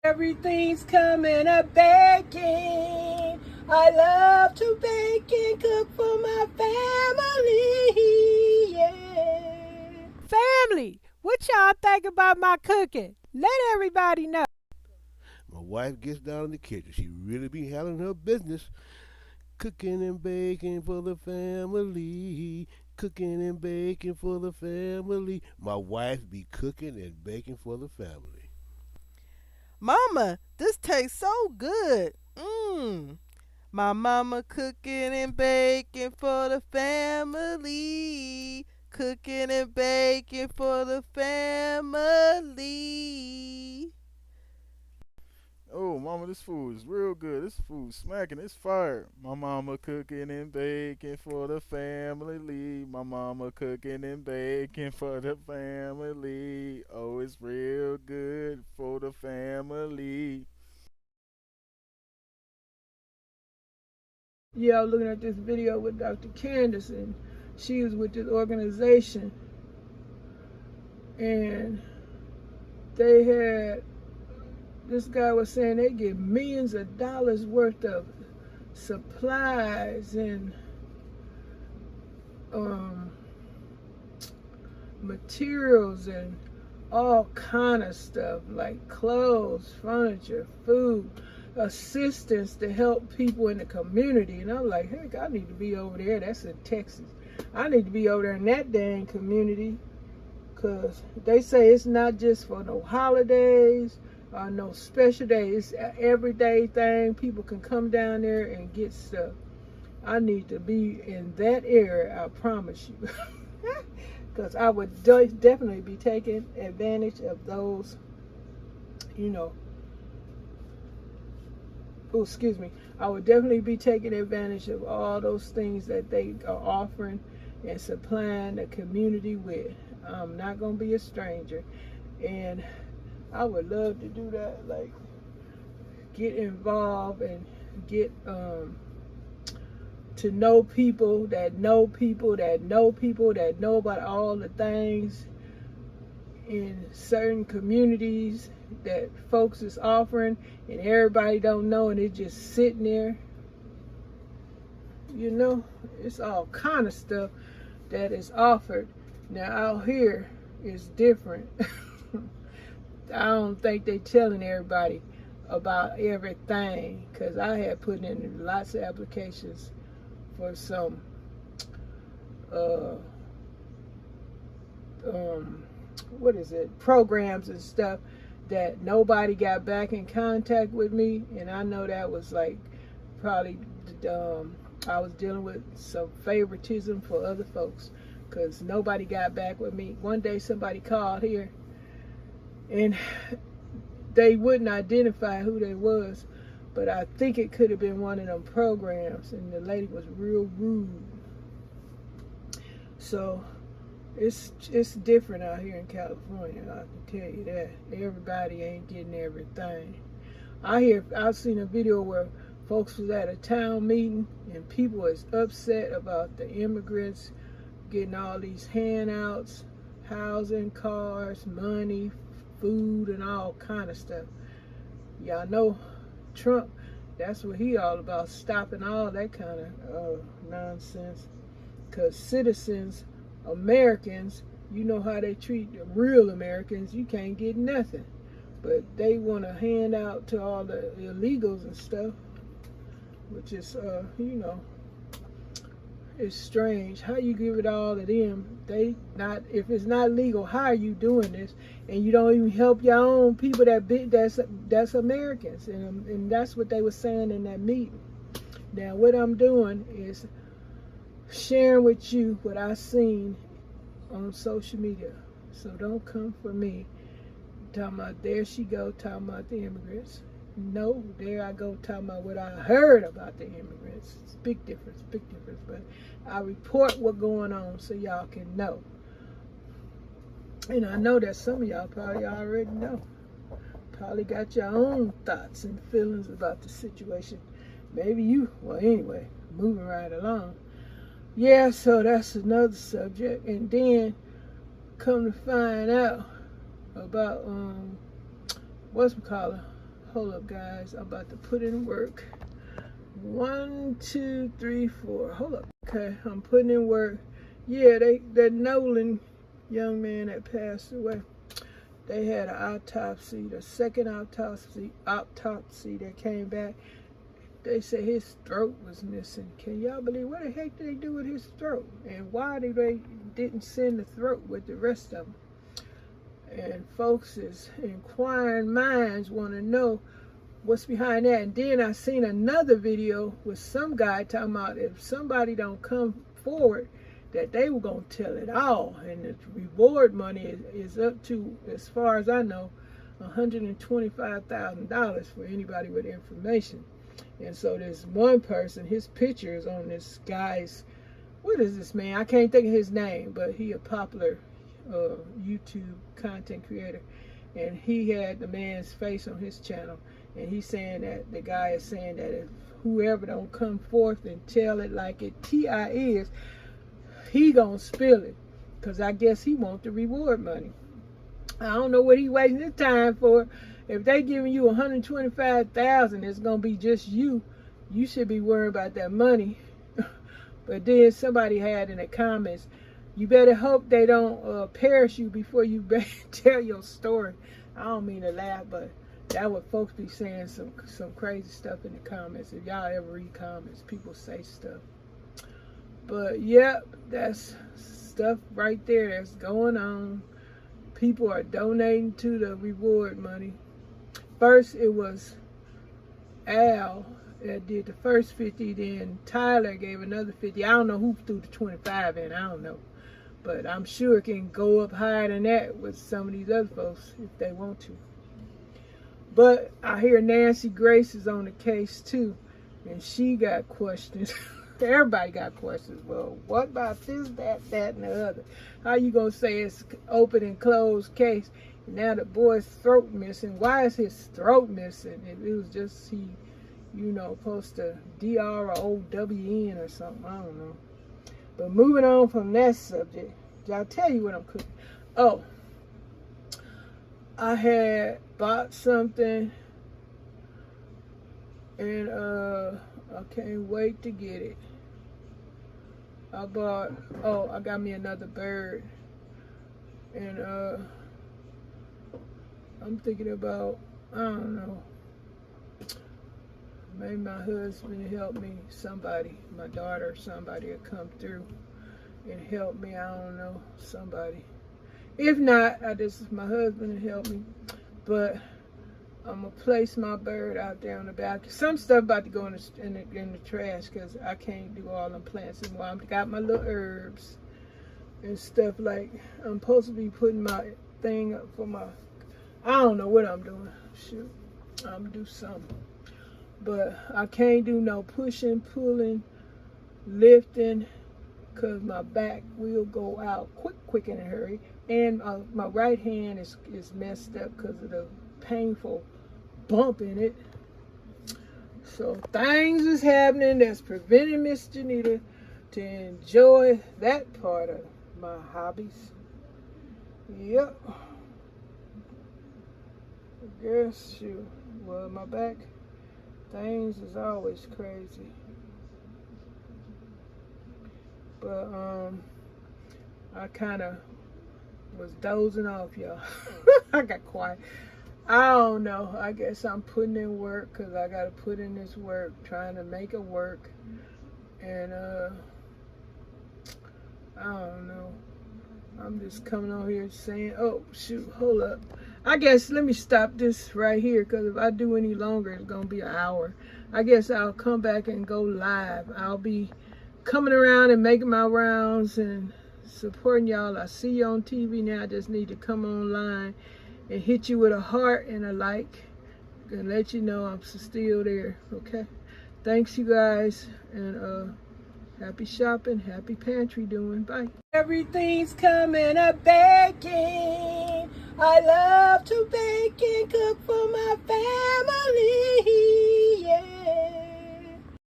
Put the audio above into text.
Everything's coming up baking. I love to bake and cook for my family. Yeah. Family, what y'all think about my cooking? Let everybody know. My wife gets down in the kitchen. She really be handling her business. Cooking and baking for the family. Cooking and baking for the family. My wife be cooking and baking for the family. Mama, this tastes so good. Mmm. My mama cooking and baking for the family. Cooking and baking for the family. Oh, mama, this food is real good. This food smacking. It's fire. My mama cooking and baking for the family. My mama cooking and baking for the family. Oh, it's real good for the family. Yeah, I was looking at this video with Dr. Candace, and she was with this organization, and they had, this guy was saying they get millions of dollars worth of supplies and materials and all kind of stuff like clothes, furniture, food, assistance to help people in the community. And I'm like, heck, I need to be over there. That's in Texas. I need to be over there in that dang community, because they say it's not just for no holidays or no special days. It's an everyday thing. People can come down there and get stuff. I need to be in that area, I promise you. Because I would definitely be taking advantage of those, oh, excuse me. I would definitely be taking advantage of all those things that they are offering and supplying the community with. I'm not going to be a stranger. And I would love to do that, like get involved and get to know people that know people that know people that know about all the things in certain communities that folks is offering, and everybody don't know, and it's just sitting there. It's all kind of stuff that is offered. Now out here is different. I don't think they telling everybody about everything, because I had put in lots of applications for some programs and stuff that nobody got back in contact with me. And I know that was like probably I was dealing with some favoritism for other folks, because nobody got back with me. One day somebody called here and they wouldn't identify who they was, but I think it could have been one of them programs, and the lady was real rude. So it's different out here in California, I can tell you that. Everybody ain't getting everything. I've seen a video where folks was at a town meeting and people was upset about the immigrants getting all these handouts, housing, cars, money, food, and all kind of stuff. Y'all know Trump, that's what he all about, stopping all that kind of nonsense. Because citizens, Americans, you know how they treat the real Americans. You can't get nothing, but they want to hand out to all the illegals and stuff, which is it's strange. How you give it all to them? If it's not legal, how are you doing this? And you don't even help your own people that's Americans. And that's what they were saying in that meeting. Now what I'm doing is sharing with you what I seen on social media. So don't come for me talking about there she go talking about the immigrants. No, there I go talking about what I heard about the immigrants. It's big difference. But I report what's going on so y'all can know. And I know that some of y'all probably already know. Probably got your own thoughts and feelings about the situation. Maybe anyway, moving right along. Yeah, so that's another subject. And then come to find out about Hold up, guys. I'm about to put in work. 1, 2, 3, 4. Hold up. Okay, I'm putting in work. Yeah, that Nolan young man that passed away. They had an autopsy, the second autopsy that came back. They said his throat was missing. Can y'all believe what the heck did they do with his throat? And why they didn't send the throat with the rest of them? And folks is inquiring minds want to know what's behind that. And then I seen another video with some guy talking about if somebody don't come forward, that they were going to tell it all. And the reward money is up to, as far as I know, $125,000 for anybody with information. And so there's one person, his picture is on this guy's, what is this man? I can't think of his name, but he a popular YouTube content creator. And he had the man's face on his channel. And he's saying that, the guy is saying that if whoever don't come forth and tell it like it T.I. is, he gonna spill it, because I guess he want the reward money. I don't know what he wasting his time for. If they giving you $125,000, it's gonna be just you. You should be worried about that money. But then somebody had in the comments, you better hope they don't perish you before you tell your story. I don't mean to laugh, but that would folks be saying some crazy stuff in the comments. If y'all ever read comments, people say stuff. But yep, that's stuff right there that's going on. People are donating to the reward money. First it was Al that did the first 50, then Tyler gave another 50. I don't know who threw the 25 in, I don't know. But I'm sure it can go up higher than that with some of these other folks if they want to. But I hear Nancy Grace is on the case too, and she got questions. Everybody got questions. Well, what about this, that, and the other? How you gonna say it's open and closed case? And now the boy's throat missing. Why is his throat missing? If it was just he, supposed to DROWN or something. I don't know. But moving on from that subject, I'll tell you what I'm cooking. Oh, I had bought something, and I can't wait to get it. I got me another bird, and I'm thinking about, I don't know, maybe my husband help me, somebody, my daughter or somebody will come through and help me, I don't know, somebody. If not, my husband will help me, but I'm gonna place my bird out there on the balcony. Some stuff about to go in the trash, because I can't do all them plants anymore. I've got my little herbs and stuff. Like, I'm supposed to be putting my thing up for my, I don't know what I'm doing. Shoot, I'm gonna do something. But I can't do no pushing, pulling, lifting, because my back will go out quick in a hurry. And my right hand is messed up because of the painful bump in it. So things is happening that's preventing Miss Janita to enjoy that part of my hobbies. Yep. I guess, shoot, well, my back, things is always crazy. But I kind of was dozing off, y'all. I got quiet. I don't know. I guess I'm putting in work, because I got to put in this work, trying to make it work. And I don't know. I'm just coming on here saying, oh, shoot, hold up. I guess let me stop this right here, because if I do any longer, it's going to be an hour. I guess I'll come back and go live. I'll be coming around and making my rounds and supporting y'all. I see you on TV now. I just need to come online and hit you with a heart and a like and let you know I'm still there. Okay, thanks you guys, and happy shopping, happy pantry doing. Bye. Everything's coming up baking. I love to bake and cook for my family.